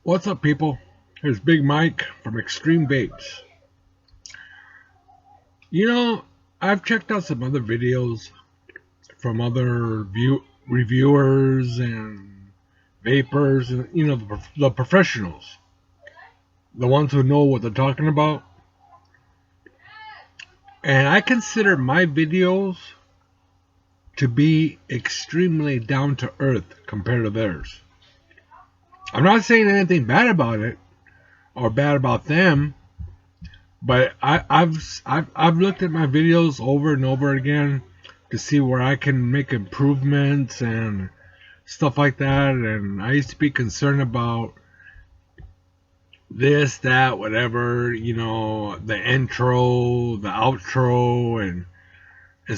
What's up, people? Here's Big Mike from Extreme Vapes. You know, I've checked out some other videos from other reviewers and vapors, and the professionals, the ones who know what they're talking about. And I consider my videos to be extremely down to earth compared to theirs. I'm not saying anything bad about it or bad about them, but I've looked at my videos over and over again to see where I can make improvements and stuff like that. And I used to be concerned about this, that, whatever, the intro, the outro, and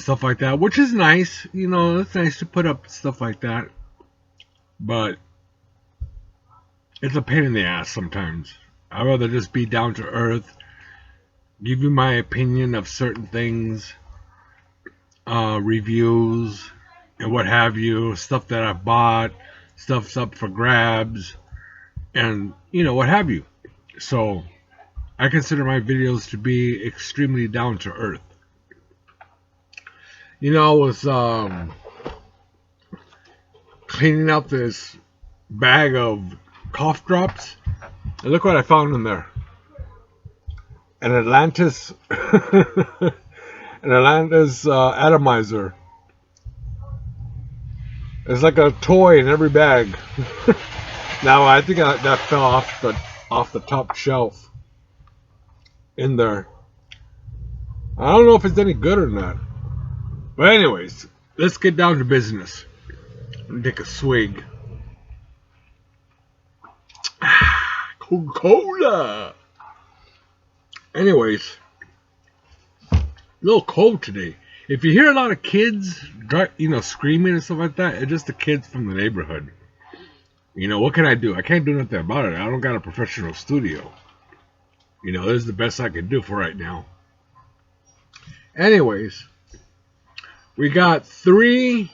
stuff like that, which is nice. It's nice to put up stuff like that, but it's a pain in the ass sometimes. I'd rather just be down to earth, give you my opinion of certain things, reviews, and what have you, stuff that I bought, stuff's up for grabs, and what have you. So I consider my videos to be extremely down to earth. I was cleaning out this bag of cough drops, and look what I found in there. An Atlantis atomizer. It's like a toy in every bag. Now I think that fell off the top shelf in there. I don't know if it's any good or not. But anyways, let's get down to business. Let me take a swig. Coca-Cola. Anyways, a little cold today. If you hear a lot of kids, screaming and stuff like that, it's just the kids from the neighborhood. What can I do? I can't do nothing about it. I don't got a professional studio. This is the best I can do for right now. Anyways, we got 3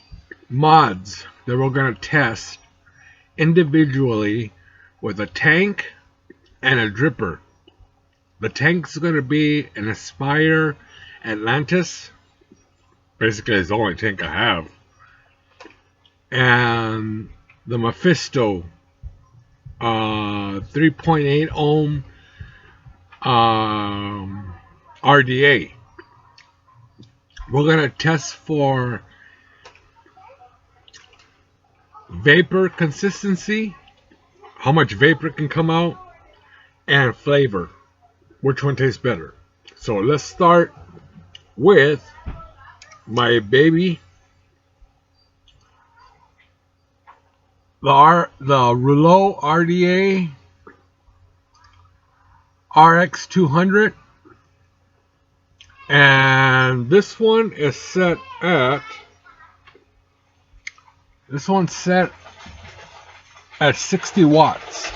mods that we're going to test individually with a tank and a dripper. The tank's going to be an Aspire Atlantis. Basically, it's the only tank I have. And the Mephisto 3.8 ohm RDA. We're going to test for vapor consistency, how much vapor can come out, and flavor. Which one tastes better? So let's start with my baby, the Reuleaux Rx200. And this one is set at 60 watts.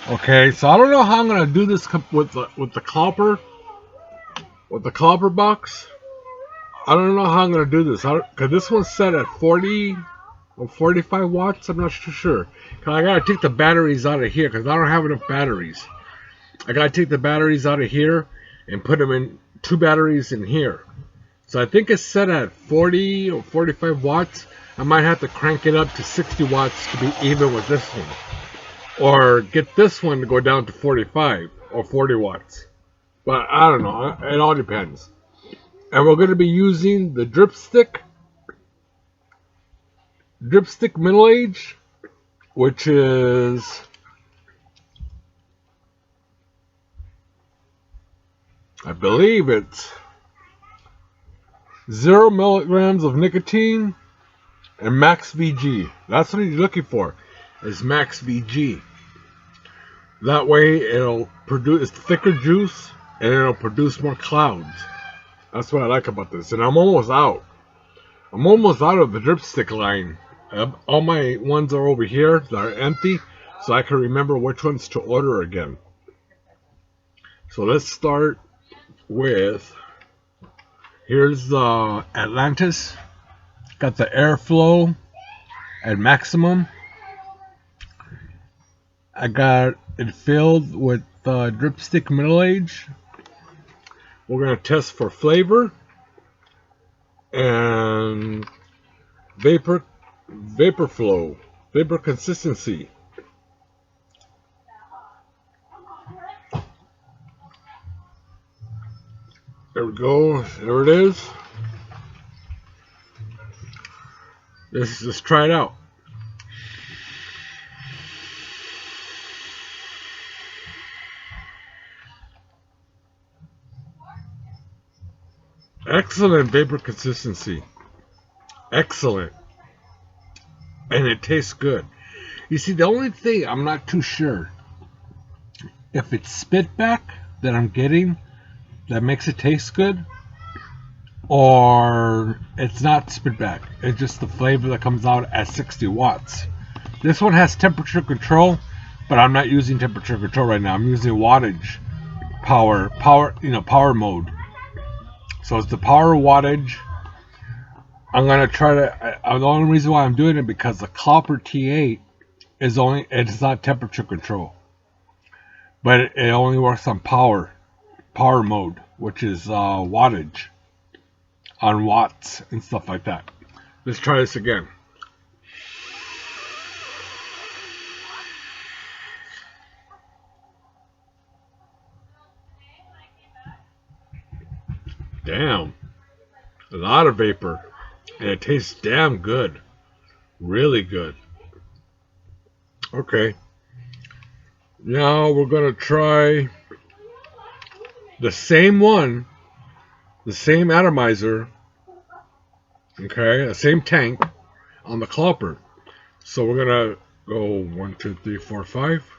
Okay, so I don't know how I'm gonna do this with the Clouper, box. I don't know how I'm gonna do this because this one's set at 40 or 45 watts. I'm not too sure. Cause I gotta take the batteries out of here because I don't have enough batteries. I gotta take the batteries out of here and put them in 2 batteries in here. So I think it's set at 40 or 45 watts. I might have to crank it up to 60 watts to be even with this one. Or get this one to go down to 45 or 40 watts. But I don't know. It all depends. And we're going to be using the Dripstick Middle Age, which is I believe it's 0 milligrams of nicotine and max VG. That's what you're looking for, is max VG. That way it'll produce thicker juice and it'll produce more clouds. That's what I like about this. And I'm almost out. I'm almost out of the Dripstick line. All my ones are over here that are empty, so I can remember which ones to order again. So let's start with, here's the Atlantis. Got the airflow at maximum. I got it filled with dripstick middle age. We're gonna test for flavor and vapor flow, vapor consistency. There we go. There it is. Let's just try it out. Excellent vapor consistency. Excellent. And it tastes good. You see, the only thing I'm not too sure if it's spit back that I'm getting that makes it taste good, or it's not spit back. It's just the flavor that comes out at 60 watts. This one has temperature control, but I'm not using temperature control right now. I'm using wattage power mode. So it's the power wattage. I'm gonna try to. The only reason why I'm doing it because the Clouper T8 it's not temperature control, but it only works on power mode, which is wattage on watts and stuff like that. Let's try this again. Damn, a lot of vapor, and it tastes damn good, really good. Okay, now we're gonna try the same one, the same atomizer, okay, the same tank on the Clouper. So we're gonna go 1, 2, 3, 4, 5,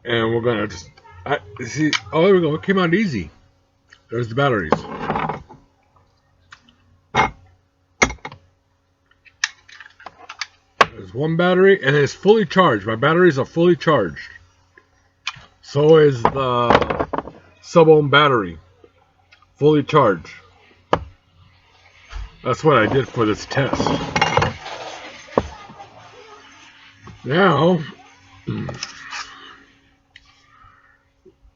and we're gonna just see. Oh, there we go. It came out easy. There's the batteries. There's one battery, and it's fully charged. My batteries are fully charged. So is the sub-ohm battery, fully charged. That's what I did for this test. Now,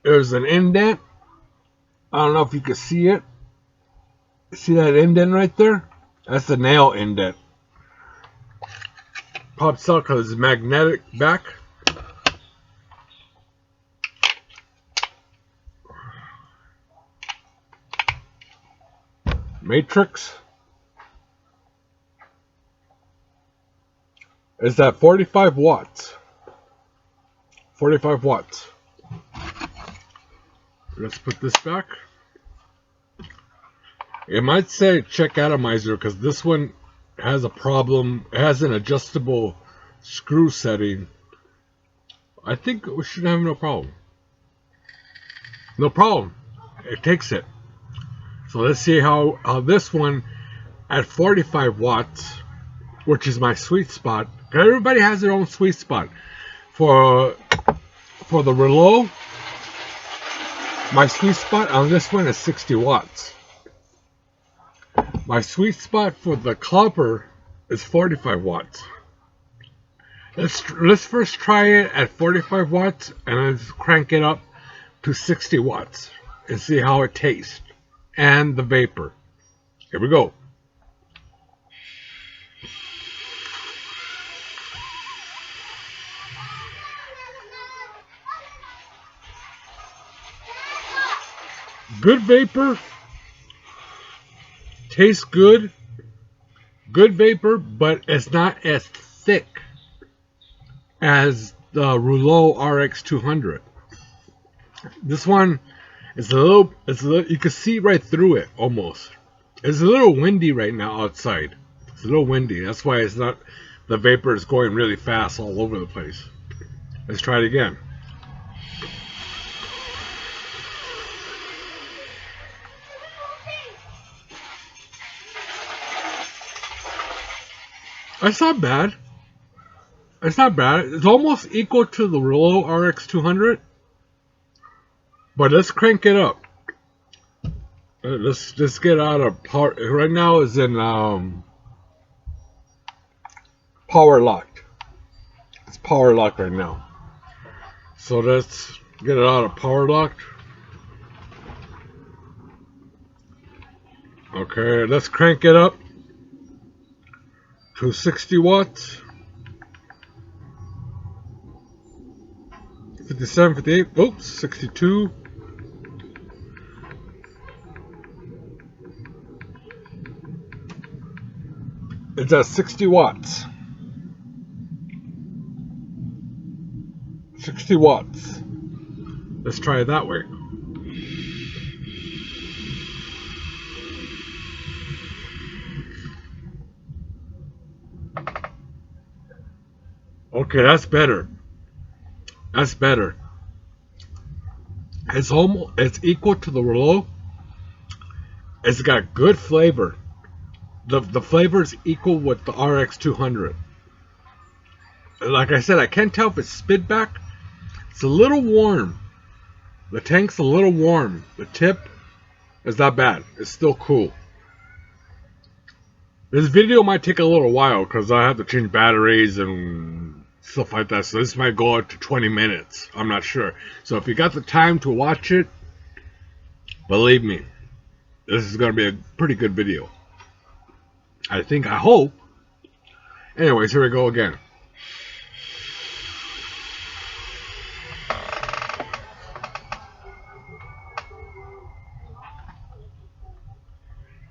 there's an indent. I don't know if you can see it. See that indent right there? That's the nail indent. Pops out because it's magnetic back. Matrix. It's at 45 watts. 45 watts. Let's put this back. It might say check atomizer because this one has a problem. It has an adjustable screw setting. I think we should have no problem. No problem. It takes it. So let's see how this one at 45 watts, which is my sweet spot. Everybody has their own sweet spot. For the Reuleaux, my sweet spot on this one is 60 watts. My sweet spot for the Clouper is 45 watts. Let's first try it at 45 watts and let's crank it up to 60 watts and see how it tastes and the vapor. Here we go. Good vapor. Tastes good. Good vapor, but it's not as thick as the Reuleaux Rx200. This one is a little, you can see right through it almost. It's a little windy right now outside. It's a little windy. That's why it's not, the vapor is going really fast all over the place. Let's try it again. It's not bad. It's not bad. It's almost equal to the Reuleaux Rx200. But let's crank it up. Let's just get out of power. Right now is in power locked. It's power lock right now. So let's get it out of power lock. Okay, let's crank it up to 60 watts. 57, 58, oops, 62. It's at 60 watts. 60 watts. Let's try it that way. Okay, that's better. That's better. It's equal to the Reuleaux. It's got good flavor. The flavor is equal with the RX200. Like I said, I can't tell if it's spit back. It's a little warm. The tank's a little warm. The tip is not bad. It's still cool. This video might take a little while because I have to change batteries and stuff like that. So this might go out to 20 minutes. I'm not sure. So if you got the time to watch it, believe me, this is going to be a pretty good video. I hope. Anyways, here we go again.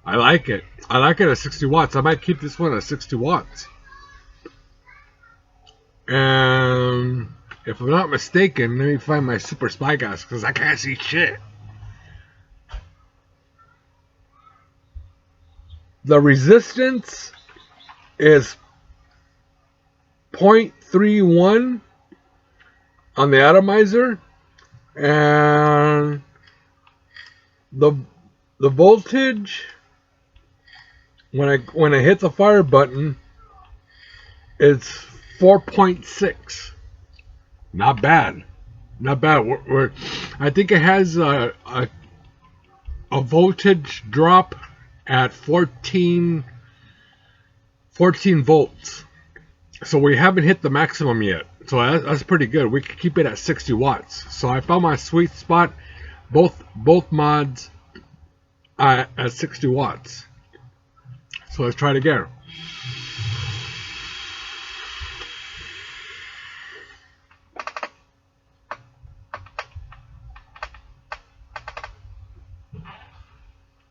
I like it. I like it at 60 watts. I might keep this one at 60 watts. And if I'm not mistaken, let me find my super spy gas because I can't see shit. The resistance is 0.31 on the atomizer, and the voltage when I hit the fire button, it's 4.6. Not bad. Not bad. I think it has a voltage drop at 14 volts. So we haven't hit the maximum yet. So that's pretty good. We could keep it at 60 watts. So I found my sweet spot. Both mods at 60 watts. So let's try it again.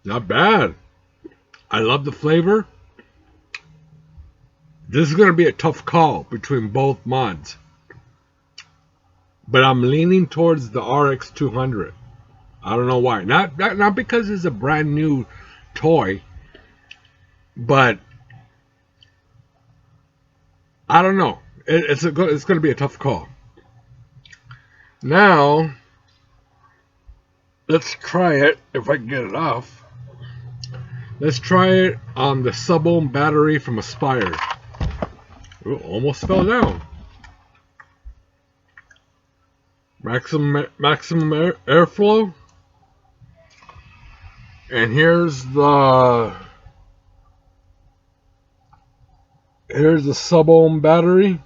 Not bad. I love the flavor. This is going to be a tough call between both mods. But I'm leaning towards the RX200. I don't know why. Not because it's a brand new toy. But I don't know. It's going to be a tough call. Now, let's try it if I can get it off. Let's try it on the sub-ohm battery from Aspire. Ooh, almost fell down. Maximum airflow. And here's the sub-ohm battery.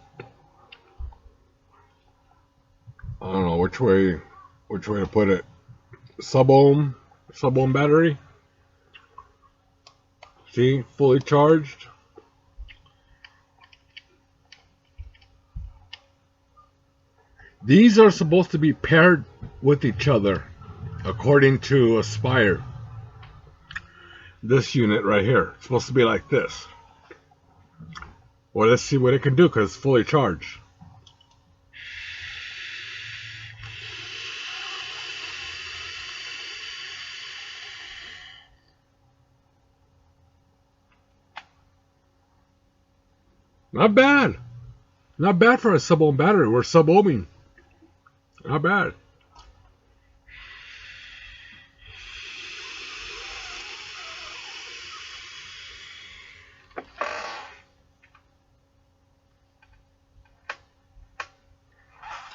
I don't know which way to put it. Sub-ohm battery. See, fully charged. These are supposed to be paired with each other, according to Aspire. This unit right here, it's supposed to be like this. Well, let's see what it can do because it's fully charged. Not bad. Not bad for a sub-ohm battery. We're sub-ohming. Not bad.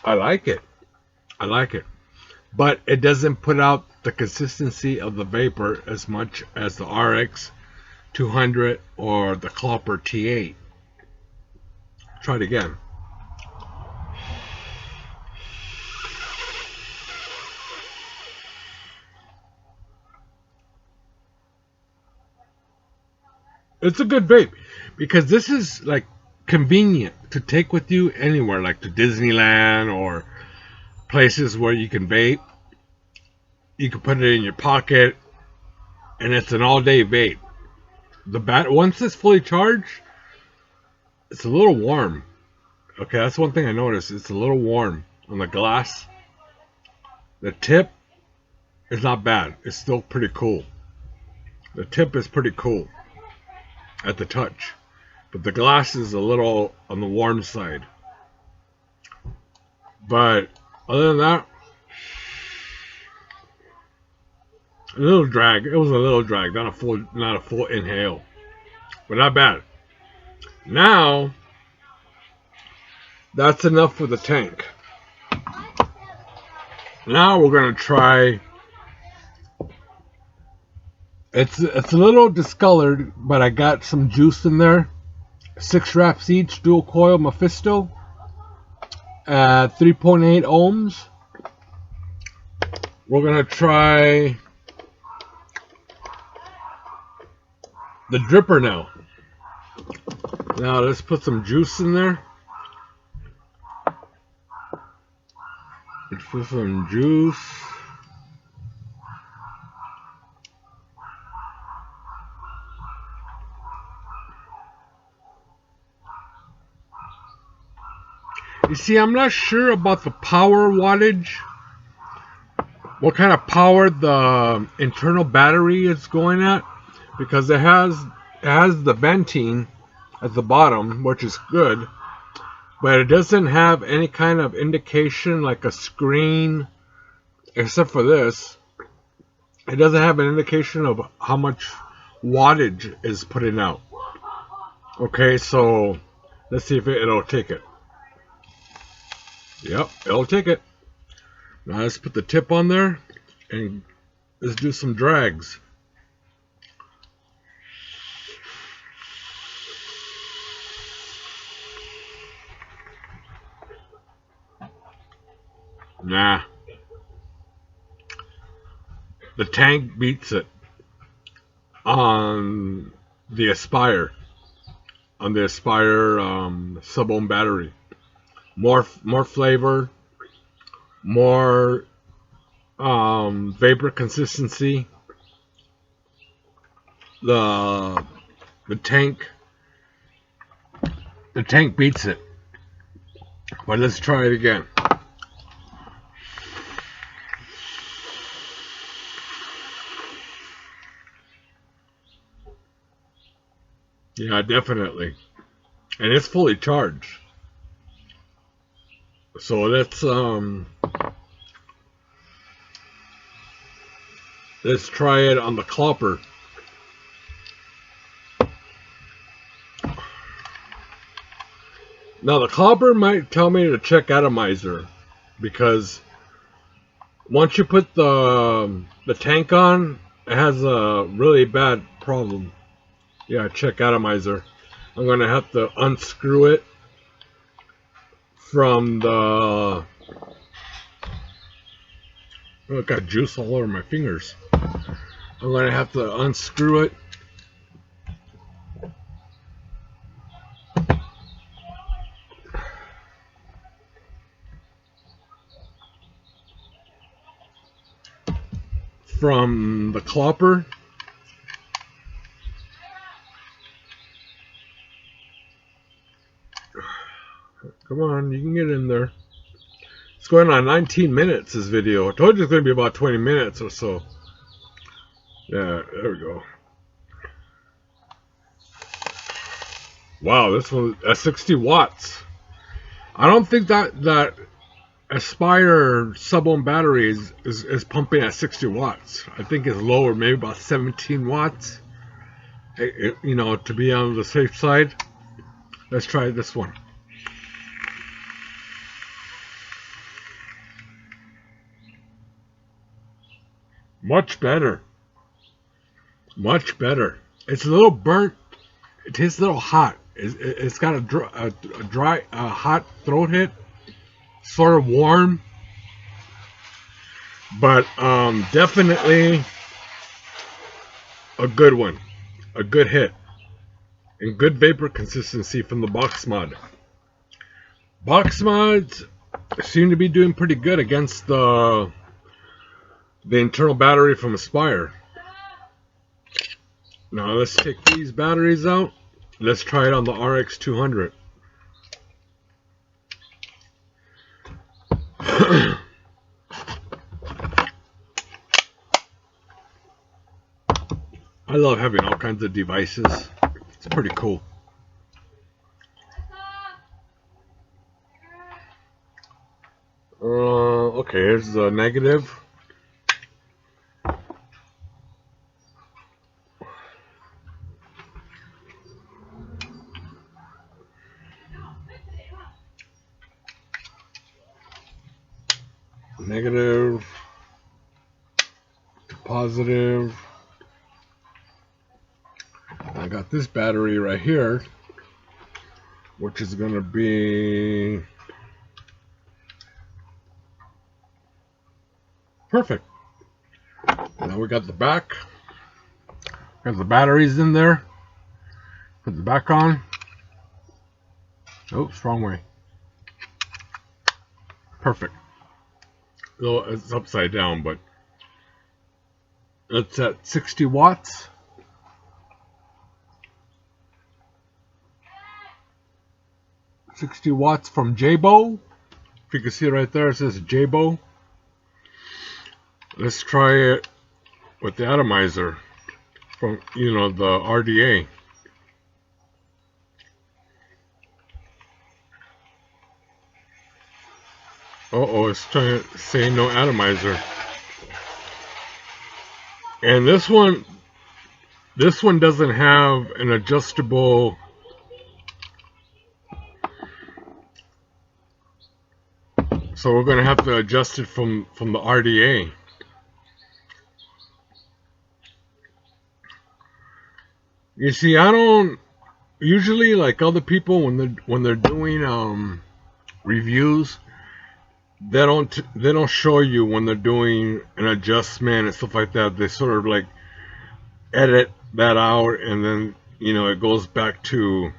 I like it. I like it. But it doesn't put out the consistency of the vapor as much as the RX200 or the Clouper T8. Try it again. It's a good vape because this is like convenient to take with you anywhere, like to Disneyland or places where you can vape. You can put it in your pocket, and it's an all-day vape. Once it's fully charged, it's a little warm. Okay, that's one thing I noticed. It's a little warm on the glass. The tip is not bad. It's still pretty cool. The tip is pretty cool at the touch, but the glass is a little on the warm side. But other than that, a little drag. It was a little drag, not a full inhale, but not bad. Now, that's enough for the tank. Now we're gonna try. It's a little discolored, but I got some juice in there. 6 wraps each, dual coil Mephisto at 3.8 ohms. We're gonna try the dripper now. Now let's put some juice in there. Let's put some juice. You see, I'm not sure about the power wattage. What kind of power the internal battery is going at, because it has the benzene at the bottom, which is good, but it doesn't have any kind of indication like a screen, except for this. It doesn't have an indication of how much wattage is putting out. Okay, so let's see if it'll take it. Yep, it'll take it. Now let's put the tip on there and let's do some drags. Nah. The tank beats it on the Aspire. On the Aspire sub-ohm battery. More flavor, more vapor consistency. The tank beats it. But let's try it again. Yeah, definitely. And it's fully charged. So let's try it on the Clouper. Now the Clouper might tell me to check atomizer, because once you put the tank on, it has a really bad problem. Yeah, check atomizer. I'm gonna have to unscrew it from the... Oh, it got juice all over my fingers. I'm gonna have to unscrew it. From the Clouper. Come on, you can get in there. It's going on 19 minutes, this video. I told you it's going to be about 20 minutes or so. Yeah, there we go. Wow, this one at 60 watts. I don't think that Aspire sub-ohm battery is pumping at 60 watts. I think it's lower, maybe about 17 watts. You know, to be on the safe side. Let's try this one. Much better. Much better. It's a little burnt. It tastes a little hot. It's got a dry, hot throat hit. Sort of warm. But definitely a good one. A good hit. and good vapor consistency from the box mod. Box mods seem to be doing pretty good against the internal battery from Aspire. Now let's take these batteries out. Let's try it on the RX200. I love having all kinds of devices. It's pretty cool. Okay, here's the negative. Negative to positive. I got this battery right here, which is going to be perfect. Now we got the back. Got the batteries in there. Put the back on. Oops, wrong way. Perfect. Though it's upside down, but it's at 60 watts. From Jabo. If you can see it right there, it says Jabo. Let's try it with the atomizer from, the RDA. It's trying to say no atomizer. And this one doesn't have an adjustable so we're going to have to adjust it from the RDA. You see, I don't usually, like other people, when they're doing reviews, they don't show you when they're doing an adjustment and stuff like that. They sort of like edit that out, and then it goes back to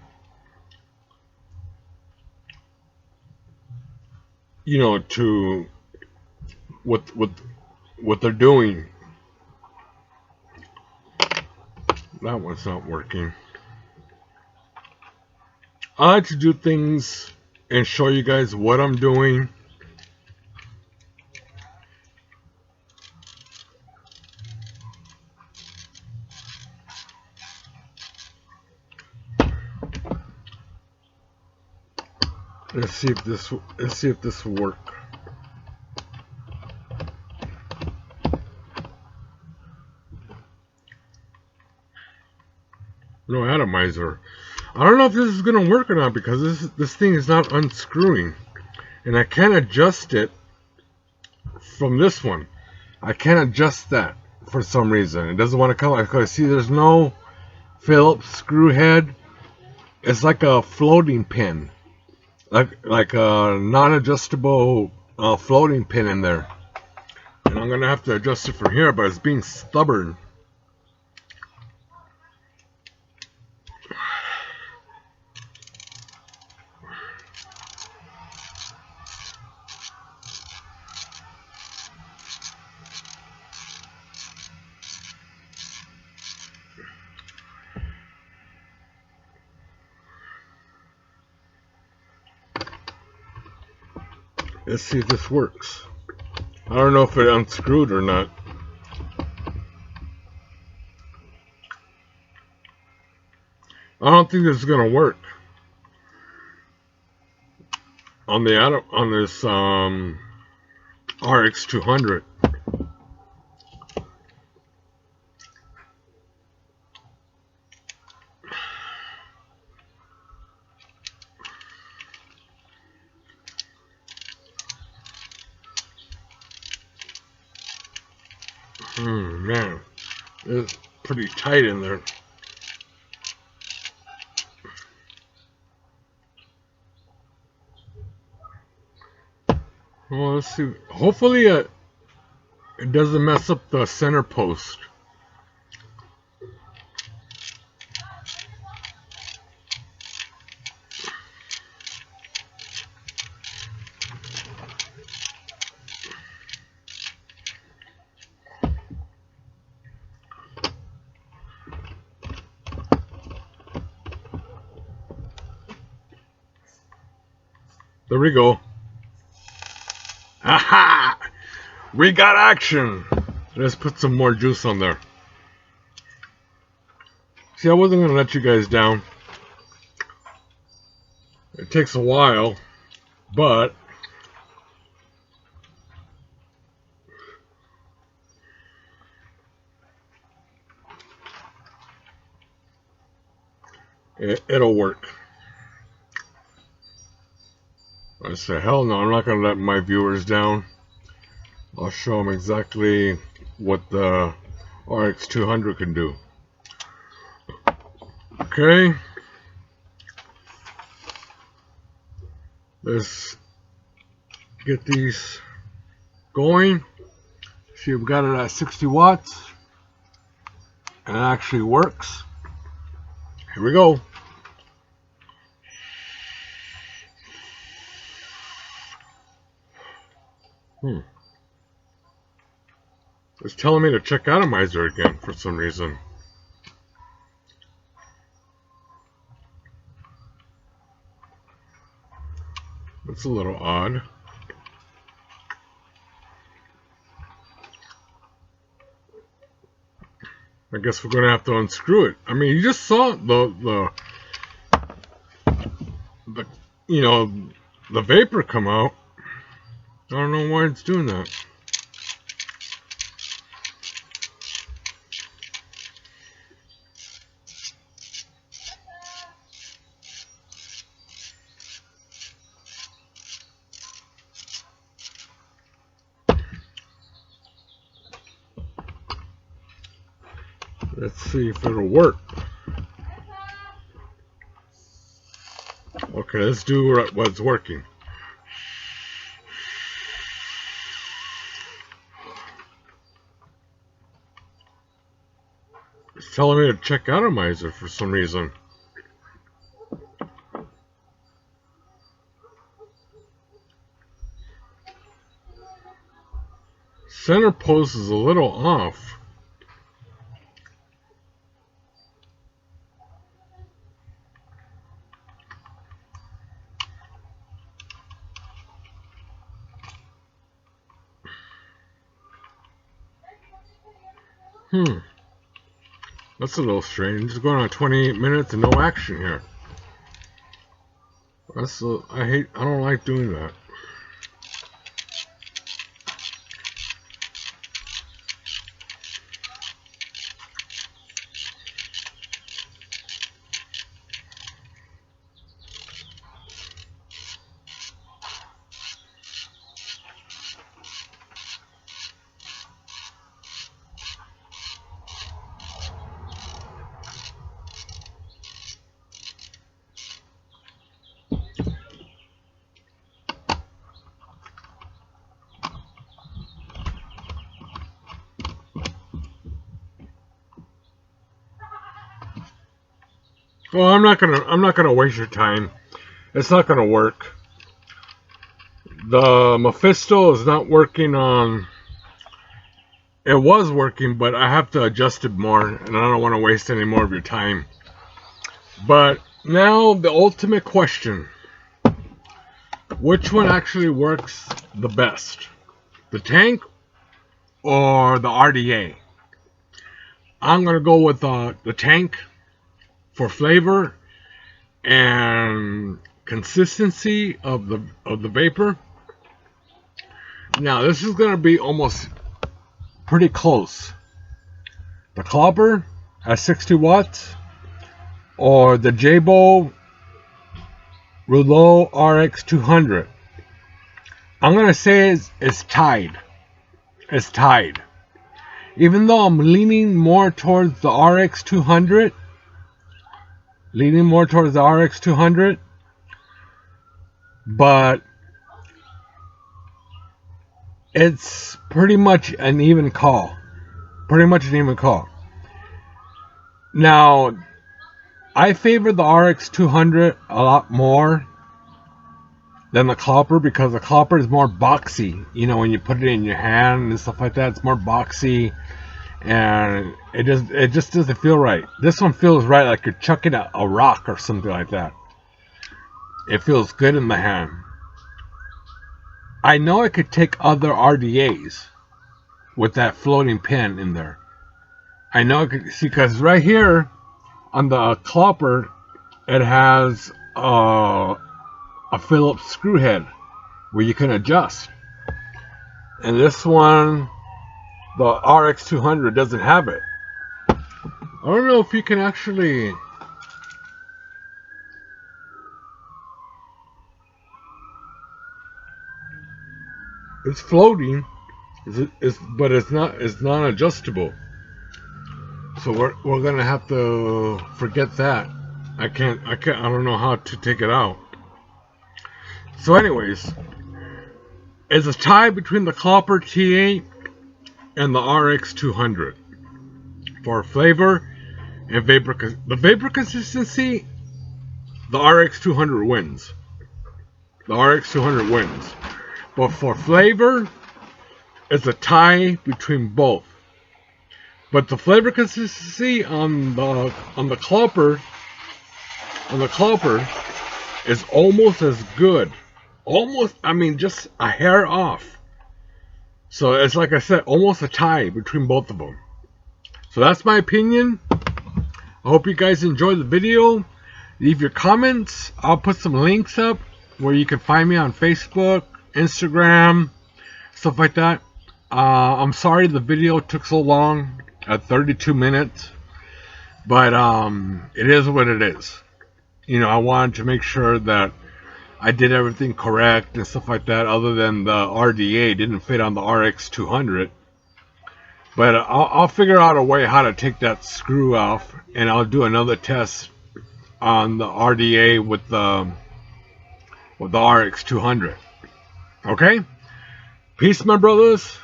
to what they're doing. That one's not working. I like to do things and show you guys what I'm doing. Let's see if this will work. No atomizer. I don't know if this is going to work or not, because this thing is not unscrewing, and I can't adjust it from this one. I can't adjust that for some reason. It doesn't want to come. Because see, there's no Phillips screw head. It's like a floating pin, like a non-adjustable floating pin in there. And I'm gonna have to adjust it from here, but it's being stubborn. Let's see if this works. I don't know if it unscrewed or not. I don't think this is gonna work on this RX200. Man, it's pretty tight in there. Well, let's see. Hopefully it doesn't mess up the center post. There we go. Aha! We got action. Let's put some more juice on there. See, I wasn't going to let you guys down. It takes a while, but it'll work. I say, hell no, I'm not going to let my viewers down. I'll show them exactly what the RX200 can do. Okay. Let's get these going. See, we've got it at 60 watts. And it actually works. Here we go. It's telling me to check atomizer again for some reason. That's a little odd. I guess we're gonna have to unscrew it. I mean, you just saw the you know, the vapor come out. I don't know why it's doing that. Let's see if it'll work. Okay, let's do what's working. It's telling me to check atomizer for some reason. Center pose is a little off. That's a little strange. It's going on 28 minutes and no action here. I don't like doing that. Well, I'm not gonna waste your time. It's not gonna work. The Mephisto is not working on. It was working, but I have to adjust it more, and I don't want to waste any more of your time. But now the ultimate question: which one actually works the best, the tank or the RDA? I'm gonna go with the tank. For flavor and consistency of the vapor. Now this is going to be almost pretty close. The Clouper at 60 watts or the Reuleaux Rx200. I'm going to say it's tied. It's tied. Even though I'm leaning more towards the RX200, but it's pretty much an even call. Now, I favor the RX200 a lot more than the Clouper because the Clouper is more boxy. You know, when you put it in your hand and stuff like that, it's more boxy. And it just doesn't feel right. This one feels right, like you're chucking a rock or something like that. It feels good in the hand. I know I could take other RDAs with that floating pin in there. I know I could see, because right here on the Clouper, it has a Phillips screw head where you can adjust. And this one, the Rx200, doesn't have it. I don't know if you can actually... It's floating, but it's not adjustable. So we're gonna have to forget that. I don't know how to take it out. So anyways, it's a tie between the Clouper T8 and the Rx200 for flavor and the vapor consistency. The Rx200 wins. The Rx200 wins. But for flavor, it's a tie between both. But the flavor consistency on the Clouper is almost as good. Almost, I mean, just a hair off. So it's like I said, almost a tie between both of them. So that's my opinion. I hope you guys enjoyed the video. Leave your comments. I'll put some links up where you can find me on Facebook, Instagram, stuff like that. I'm sorry the video took so long at 32 minutes, but it is what it is. You know, I wanted to make sure that I did everything correct and stuff like that, other than the RDA didn't fit on the Rx200. But I'll figure out a way how to take that screw off, and I'll do another test on the RDA with the Rx200. Okay? Peace, my brothers.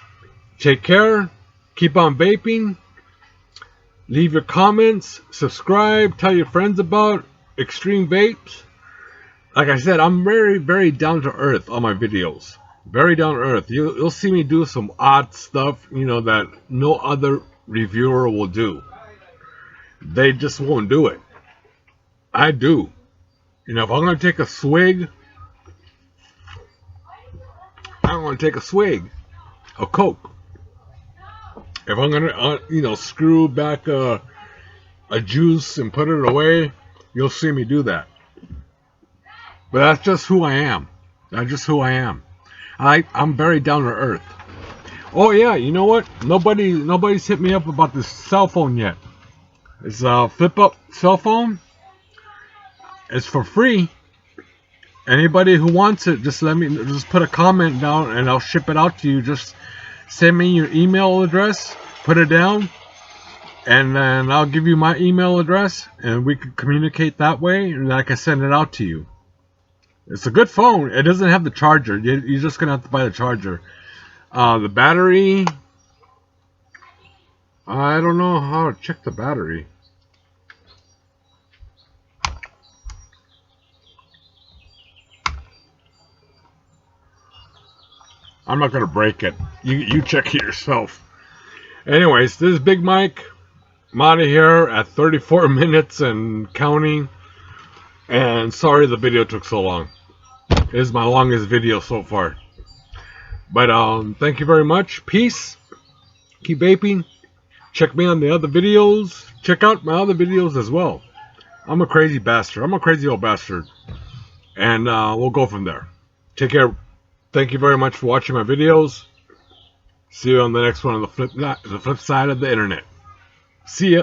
Take care. Keep on vaping. Leave your comments. Subscribe. Tell your friends about Extreme Vapes. Like I said, I'm very, very down to earth on my videos. Very down to earth. You'll see me do some odd stuff, you know, that no other reviewer will do. They just won't do it. I do. You know, if I'm going to take a swig, I'm going to take a swig of Coke. If I'm going to, you know, screw back a juice and put it away, you'll see me do that. But that's just who I am. That's just who I am. I'm very down to earth. Oh yeah, you know what? Nobody's hit me up about this cell phone yet. It's a flip up cell phone. It's for free. Anybody who wants it, just put a comment down and I'll ship it out to you. Just send me your email address, put it down, and then I'll give you my email address and we can communicate that way, and I can send it out to you. It's a good phone. It doesn't have the charger. You're just going to have to buy the charger. The battery, I don't know how to check the battery. I'm not going to break it. You check it yourself. Anyways, this is Big Mike. I'm out of here at 34 minutes and counting. And sorry the video took so long. It is my longest video so far. But thank you very much. Peace. Keep vaping. Check me on the other videos. Check out my other videos as well. I'm a crazy bastard. I'm a crazy old bastard. And we'll go from there. Take care. Thank you very much for watching my videos. See you on the next one on the flip side of the internet. See ya.